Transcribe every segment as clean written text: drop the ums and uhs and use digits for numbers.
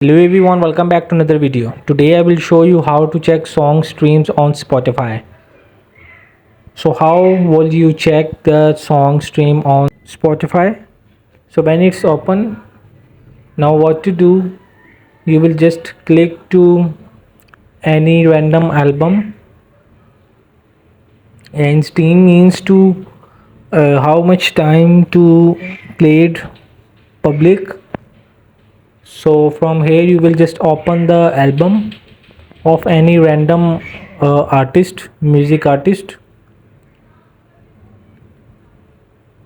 Hello everyone, welcome back to another video. Today I will show you how to check song streams on Spotify. So how will you check the song stream on Spotify? So when it's open, now what to do, you will just click to any random album, and stream means to how much time to play it public. So from here you will just open the album of any random music artist.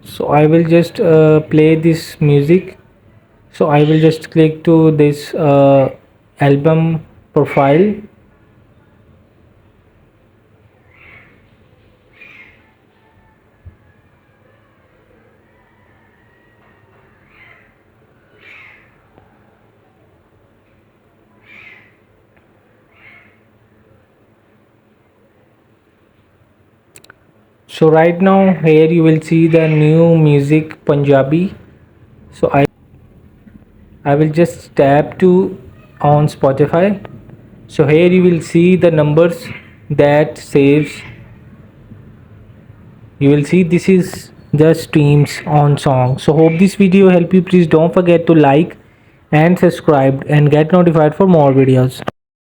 So I will just play this music. So I will just click to this album profile. So right now here you will see the new music Punjabi. So I will just tap to on Spotify. So here you will see the numbers that saves. You will see this is the streams on song. So hope this video help you. Please don't forget to like and subscribe and get notified for more videos.